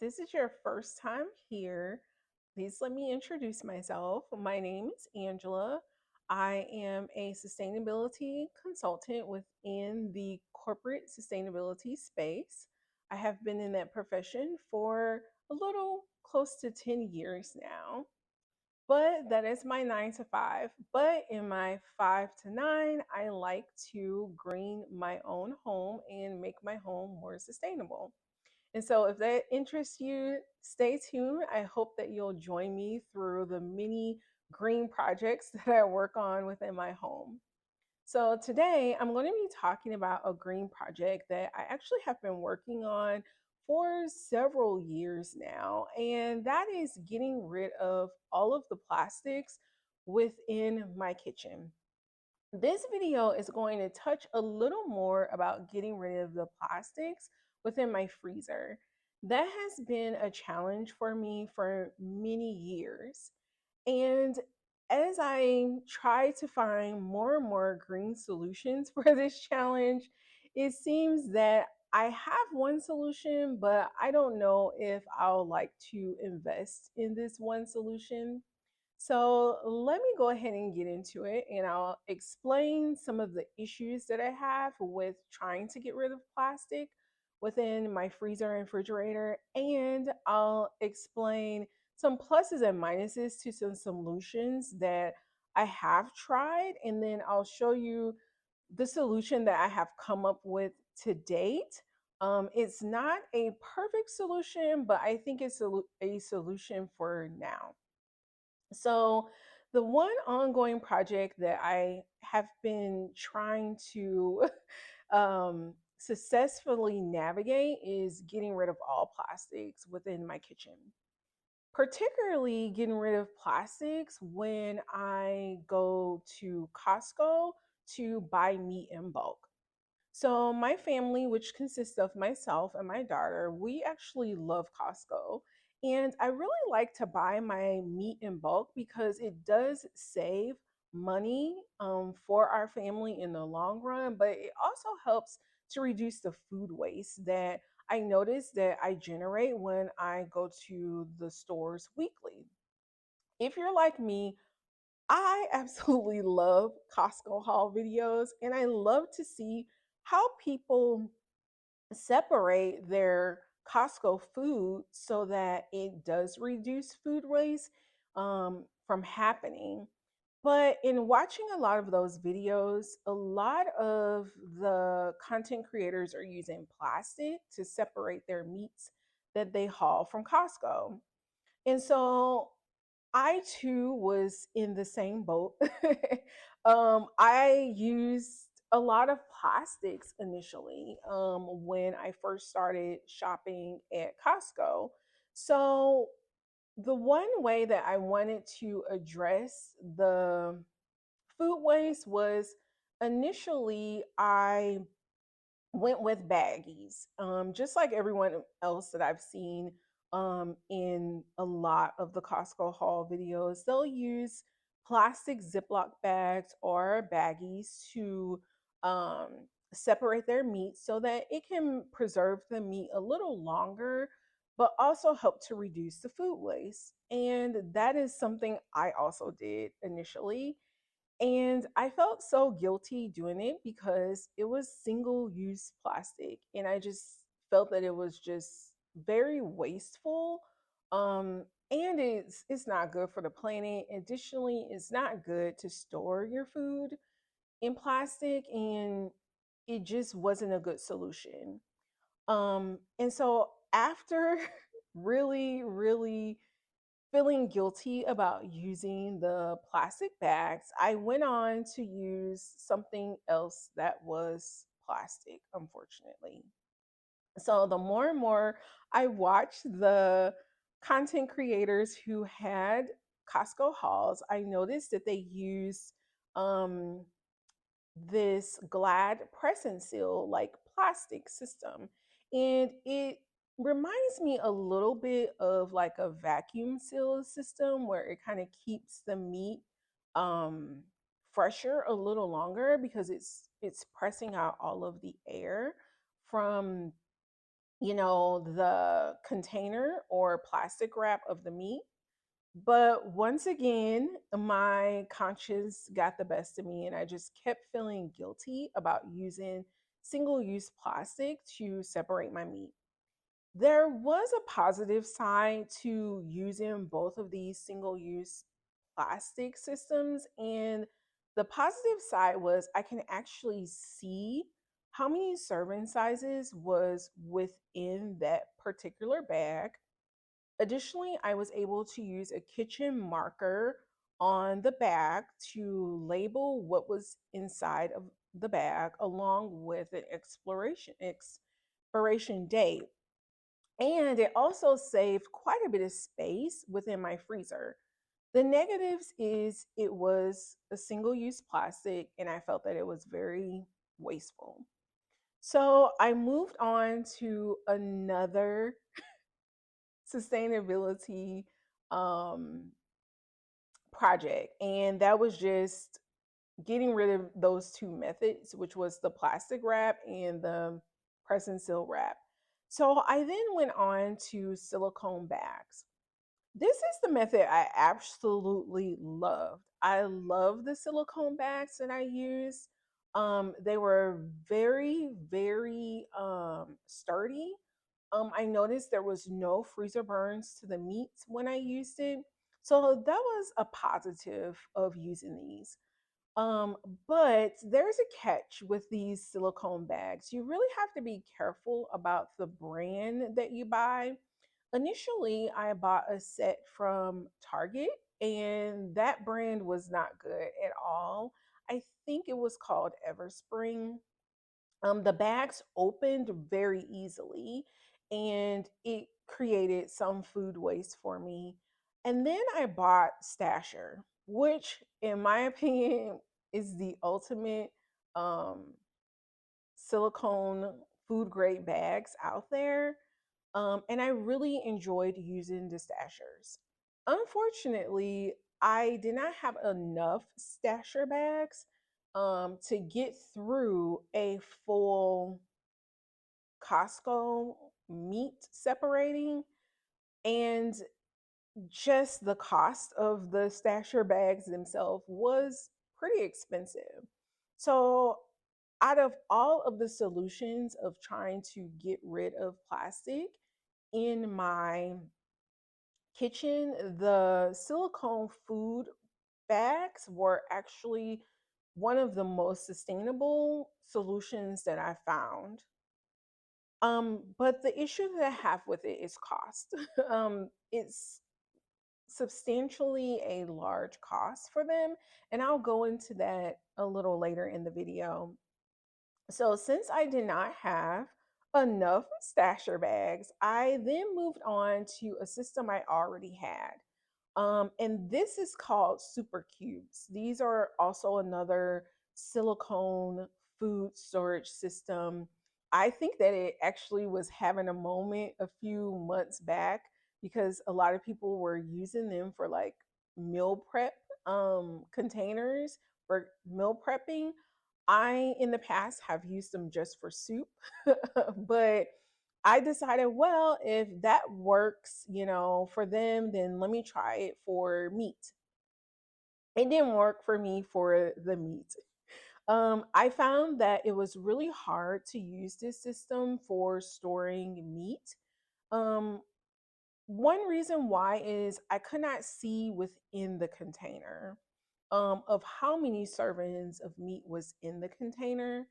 this is your first time here, please let me introduce myself. My name is Angela. I am a sustainability consultant within the corporate sustainability space. I have been in that profession for a little close to 10 years now. But that is my 9 to 5. But in my 5 to 9, I like to green my own home and make my home more sustainable. And so, if that interests you, stay tuned. I hope that you'll join me through the many green projects that I work on within my home. So, today I'm going to be talking about a green project that I actually have been working on for several years now, and that is getting rid of all of the plastics within my kitchen. This video is going to touch a little more about getting rid of the plastics within my freezer. That has been a challenge for me for many years. And as I try to find more and more green solutions for this challenge, it seems that I have one solution, but I don't know if I'll like to invest in this one solution. So let me go ahead and get into it, and I'll explain some of the issues that I have with trying to get rid of plastic within my freezer and refrigerator, and I'll explain some pluses and minuses to some solutions that I have tried, and then I'll show you the solution that I have come up with to date. It's not a perfect solution, but I think it's a solution for now. So, the one ongoing project that I have been trying to successfully navigate is getting rid of all plastics within my kitchen, particularly getting rid of plastics when I go to Costco to buy meat in bulk. So, my family, which consists of myself and my daughter, we actually love Costco. And I really like to buy my meat in bulk because it does save money for our family in the long run, but it also helps to reduce the food waste that I notice that I generate when I go to the stores weekly. If you're like me, I absolutely love Costco haul videos, and I love to see how people separate their Costco food so that it does reduce food waste from happening. But in watching a lot of those videos, a lot of the content creators are using plastic to separate their meats that they haul from Costco. And so I too was in the same boat. I used a lot of plastics initially when I first started shopping at Costco. So, the one way that I wanted to address the food waste was initially I went with baggies, just like everyone else that I've seen in a lot of the Costco haul videos. They'll use plastic Ziploc bags or baggies to um, separate their meat so that it can preserve the meat a little longer, but also help to reduce the food waste. And that is something I also did initially, and I felt so guilty doing it because it was single use plastic. And I just felt that it was just very wasteful. And it's not good for the planet. Additionally, it's not good to store your food in plastic, and it just wasn't a good solution. And so after really feeling guilty about using the plastic bags, I went on to use something else that was plastic, unfortunately. So the more and more I watched the content creators who had Costco hauls, I noticed that they used um, this Glad press and seal like plastic system. And it reminds me a little bit of like a vacuum seal system where it kind of keeps the meat um fresher a little longer because it's pressing out all of the air from the container or plastic wrap of the meat. But once again, my conscience got the best of me, and I just kept feeling guilty about using single use plastic to separate my meat. There was a positive side to using both of these single use plastic systems. And the positive side was I can actually see how many serving sizes was within that particular bag. Additionally, I was able to use a kitchen marker on the bag to label what was inside of the bag along with an expiration date. And it also saved quite a bit of space within my freezer. The negatives is it was a single use plastic and I felt that it was very wasteful. So I moved on to another sustainability um, project, and that was just getting rid of those two methods, which was the plastic wrap and the press and seal wrap. So I then went on to silicone bags. This is the method I absolutely loved. I love the silicone bags that I use. They were very, very sturdy. I noticed there was no freezer burns to the meat when I used it. So that was a positive of using these. Um, but there's a catch with these silicone bags. You really have to be careful about the brand that you buy. Initially, I bought a set from Target, and that brand was not good at all. I think it was called Everspring. The bags opened very easily, and it created some food waste for me. And then I bought Stasher, which, in my opinion, is the ultimate um, silicone food grade bags out there. And I really enjoyed using the Stashers. Unfortunately, I did not have enough Stasher bags to get through a full Costco meat separating, and just the cost of the stasher bags themselves was pretty expensive. So, out of all of the solutions of trying to get rid of plastic in my kitchen, the silicone food bags were actually one of the most sustainable solutions that I found. But the issue that I have with it is cost. It's substantially a large cost for them, and I'll go into that a little later in the video. So, since I did not have enough stasher bags, I then moved on to a system I already had. And this is called Super Cubes. These are also another silicone food storage system. I think that it actually was having a moment a few months back because a lot of people were using them for like meal prep containers for meal prepping. I, in the past, have used them just for soup, but I decided, well, if that works, for them, then let me try it for meat. It didn't work for me for the meat. I found that it was really hard to use this system for storing meat. Um, One reason why is I could not see within the container of how many servings of meat was in the container.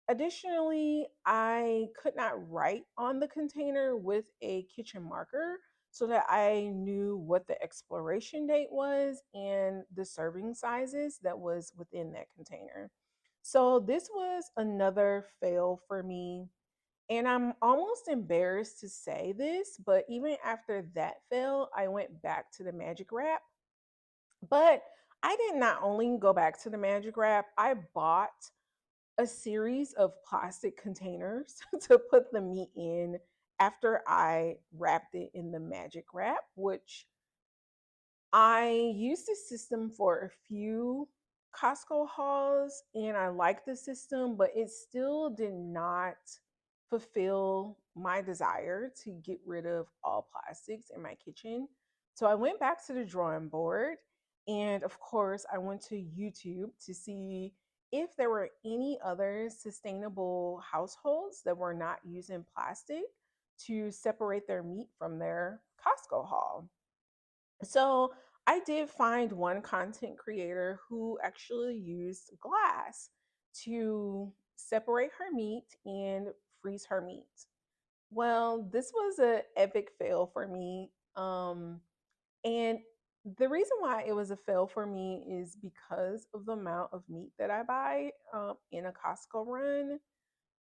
Additionally, I could not write on the container with a kitchen marker so that I knew what the expiration date was and the serving sizes that was within that container. So this was another fail for me. And I'm almost embarrassed to say this, but even after that fail, I went back to the magic wrap. But I did not only go back to the magic wrap, I bought a series of plastic containers to put the meat in after I wrapped it in the magic wrap, which I used this system for a few Costco hauls and I liked the system, but it still did not fulfill my desire to get rid of all plastics in my kitchen. So I went back to the drawing board, and of course, I went to YouTube to see if there were any other sustainable households that were not using plastic to separate their meat from their Costco haul. So I did find one content creator who actually used glass to separate her meat and freeze her meat. Well, this was an epic fail for me. And the reason why it was a fail for me is because of the amount of meat that I buy in a Costco run.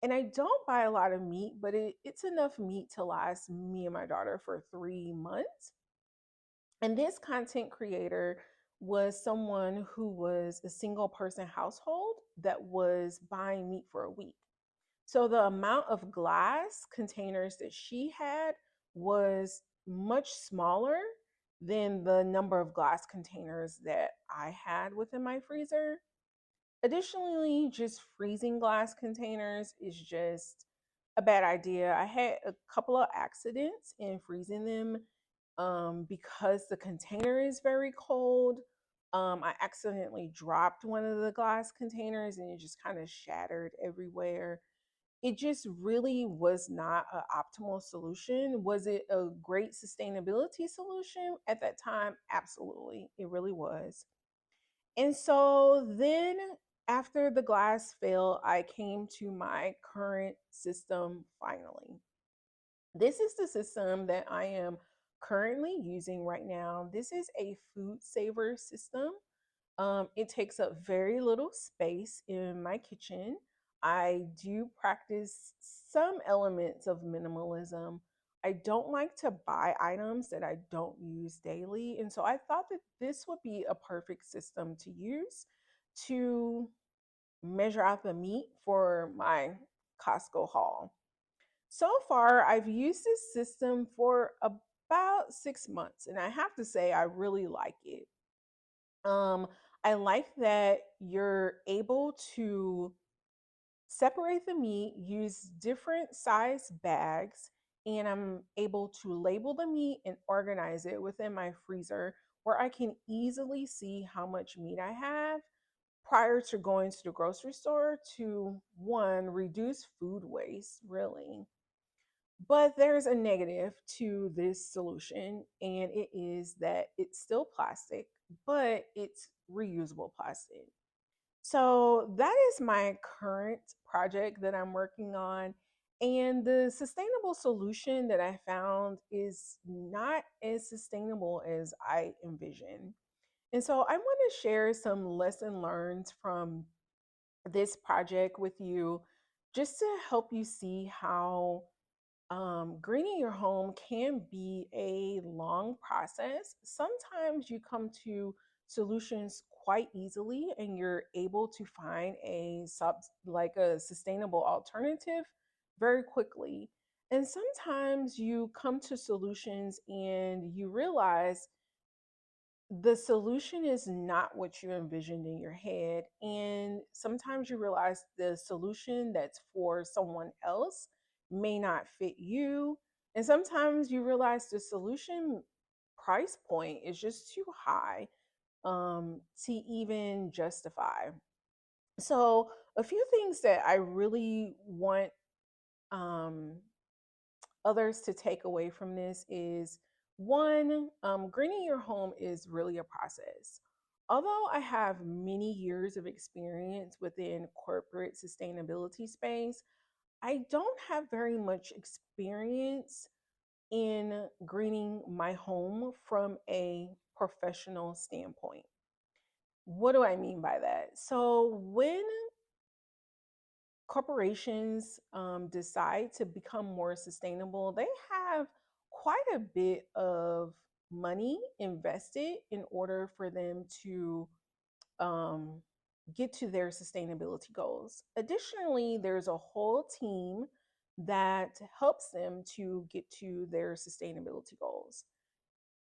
And I don't buy a lot of meat, but it's enough meat to last me and my daughter for 3 months. And this content creator was someone who was a single person household that was buying meat for a week. So the amount of glass containers that she had was much smaller than the number of glass containers that I had within my freezer. Additionally, just freezing glass containers is just a bad idea. I had a couple of accidents in freezing them because the container is very cold. I accidentally dropped one of the glass containers and it just kind of shattered everywhere. It just really was not an optimal solution. Was it a great sustainability solution at that time? Absolutely. It really was. And so then after the glass failed, I came to my current system finally. This is the system that I am currently using right now. This is a food saver system. It takes up very little space in my kitchen. I do practice some elements of minimalism. I don't like to buy items that I don't use daily. And so I thought that this would be a perfect system to use to measure out the meat for my Costco haul. So far, I've used this system for about 6 months, and I have to say, I really like it. Um, I like that you're able to separate the meat, use different size bags, and I'm able to label the meat and organize it within my freezer where I can easily see how much meat I have prior to going to the grocery store to one, reduce food waste, really. But there's a negative to this solution, and it is that it's still plastic, but it's reusable plastic. So that is my current project that I'm working on. And the sustainable solution that I found is not as sustainable as I envisioned. And so I want to share some lesson learned from this project with you just to help you see how greening your home can be a long process. Sometimes you come to solutions quite easily and you're able to find like a sustainable alternative very quickly. And sometimes you come to solutions and you realize the solution is not what you envisioned in your head. And sometimes you realize the solution that's for someone else may not fit you. And sometimes you realize the solution price point is just too high to even justify. So, a few things that I really want um, others to take away from this is one, greening your home is really a process. Although I have many years of experience within corporate sustainability space, I don't have very much experience in greening my home from a professional standpoint. What do I mean by that? So, when corporations decide to become more sustainable, they have quite a bit of money invested in order for them to um, get to their sustainability goals. Additionally, there's a whole team that helps them to get to their sustainability goals.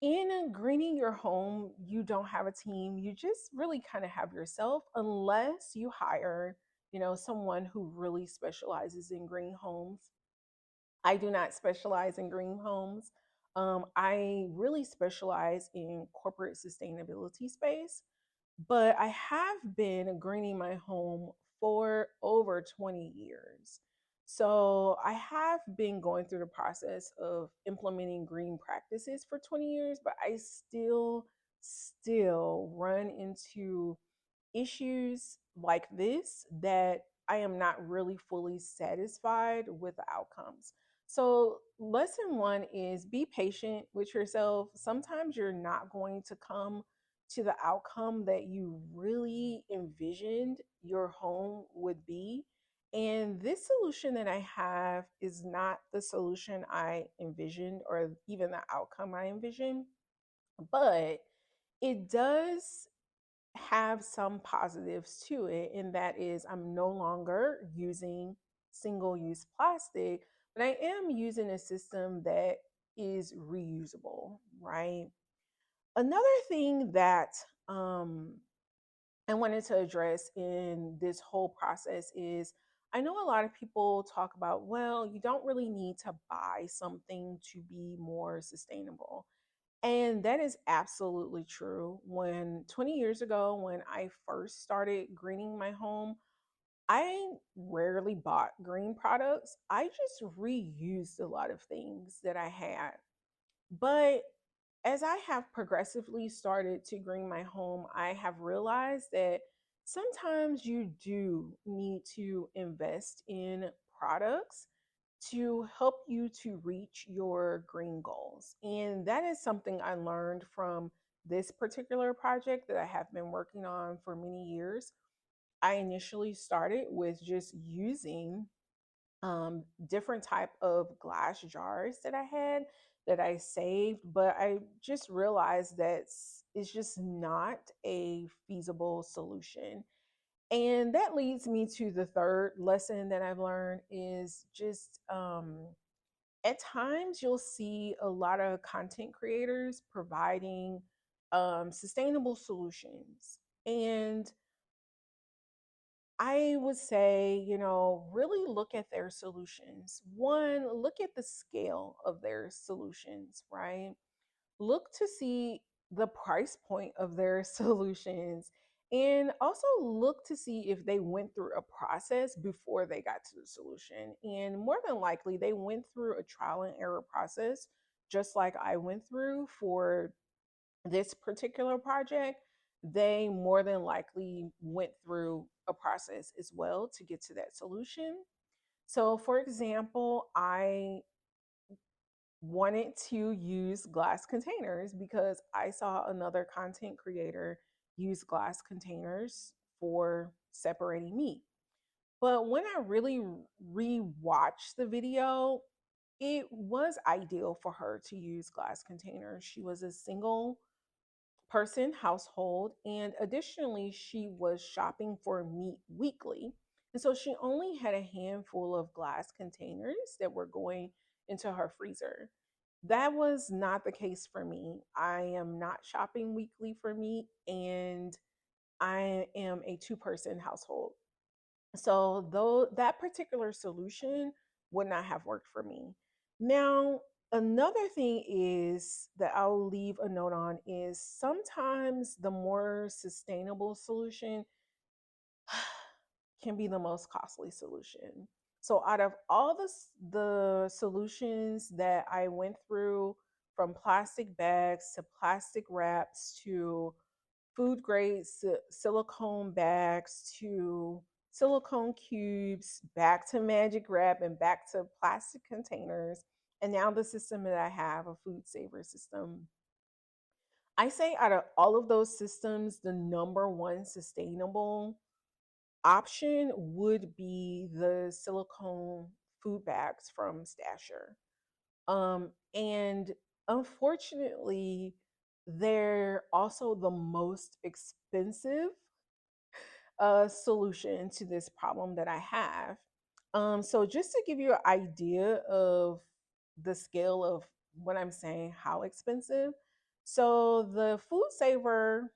In greening your home, you don't have a team. You just really kind of have yourself unless you hire someone who really specializes in green homes. I do not specialize in green homes. I really specialize in corporate sustainability space, but I have been greening my home for over 20 years. So I have been going through the process of implementing green practices for 20 years, but I still run into issues like this that I am not really fully satisfied with the outcomes. So, lesson one is be patient with yourself. Sometimes you're not going to come to the outcome that you really envisioned your home would be. And this solution that I have is not the solution I envisioned or even the outcome I envisioned, but it does have some positives to it, and that is I'm no longer using single use plastic, but I am using a system that is reusable, right? Another thing that um, I wanted to address in this whole process is I know a lot of people talk about, well, you don't really need to buy something to be more sustainable. And that is absolutely true. When 20 years ago, when I first started greening my home, I rarely bought green products. I just reused a lot of things that I had. But as I have progressively started to green my home, I have realized that sometimes you do need to invest in products to help you to reach your green goals. And that is something I learned from this particular project that I have been working on for many years. I initially started with just using different type of glass jars that I had that I saved, but I just realized that it's just not a feasible solution. And that leads me to the third lesson that I've learned is just at times you'll see a lot of content creators providing sustainable solutions. And I would say, really look at their solutions. One, look at the scale of their solutions, right? Look to see the price point of their solutions and also look to see if they went through a process before they got to the solution. And more than likely, they went through a trial and error process, just like I went through for this particular project. They more than likely went through a process as well to get to that solution. So, for example, I wanted to use glass containers because I saw another content creator use glass containers for separating meat. But when I really re-watched the video, it was ideal for her to use glass containers. She was a single person household, and additionally, she was shopping for meat weekly. And so she only had a handful of glass containers that were going into her freezer. That was not the case for me. I am not shopping weekly for meat, and I am a two-person household. So, though that particular solution would not have worked for me. Now, another thing is that I'll leave a note on is sometimes the more sustainable solution can be the most costly solution. So, out of all the solutions that I went through, from plastic bags to plastic wraps to food grade silicone bags to silicone cubes, back to magic wrap, and back to plastic containers, and now the system that I have, a food saver system. I say out of all of those systems, the number one sustainable option would be the silicone food bags from Stasher. And unfortunately, they're also the most expensive solution to this problem that I have. So, just to give you an idea of the scale of what I'm saying, how expensive. So, the Food Saver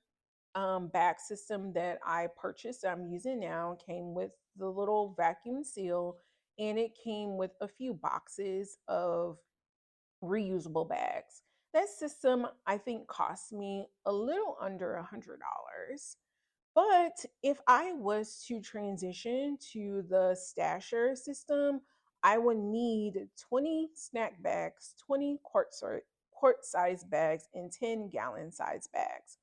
bag system that I purchased, that I'm using now, came with the little vacuum seal, and it came with a few boxes of reusable bags. That system, I think, cost me a little under $100. But if I was to transition to the stasher system, I would need 20 snack bags, 20 quart size bags, and 10 gallon size bags.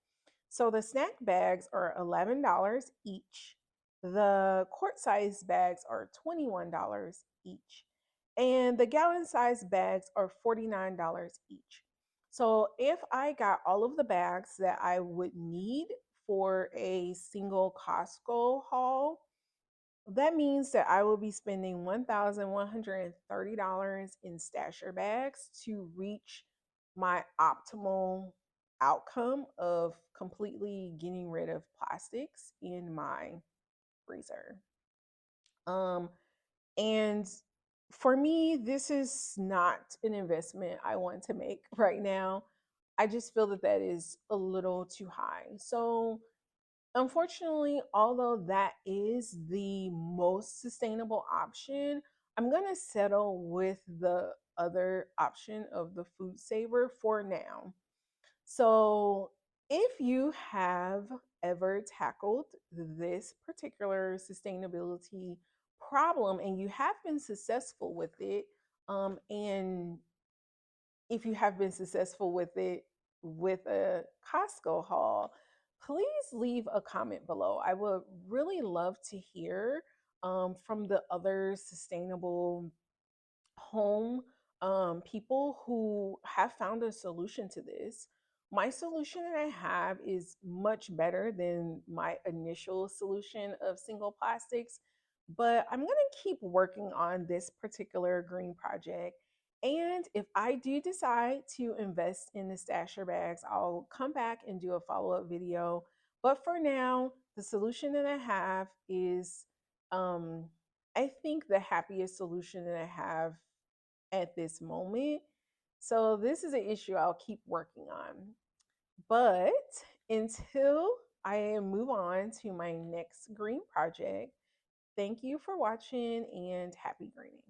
So the snack bags are $11 each. The quart size bags are $21 each. And the gallon size bags are $49 each. So if I got all of the bags that I would need for a single Costco haul, that means that I will be spending $1,130 in stasher bags to reach my optimal outcome of completely getting rid of plastics in my freezer. Um, and for me, this is not an investment I want to make right now. I just feel that that is a little too high. So, unfortunately, although that is the most sustainable option, I'm going to settle with the other option of the food saver for now. So, if you have ever tackled this particular sustainability problem and you have been successful with it, and if you have been successful with it with a Costco haul, please leave a comment below. I would really love to hear from the other sustainable home people who have found a solution to this. My solution that I have is much better than my initial solution of single plastics, but I'm going to keep working on this particular green project. And if I do decide to invest in the stasher bags, I'll come back and do a follow up video. But for now, the solution that I have is, um, I think, the happiest solution that I have at this moment. So this is an issue I'll keep working on. But until I move on to my next green project, thank you for watching and happy greening.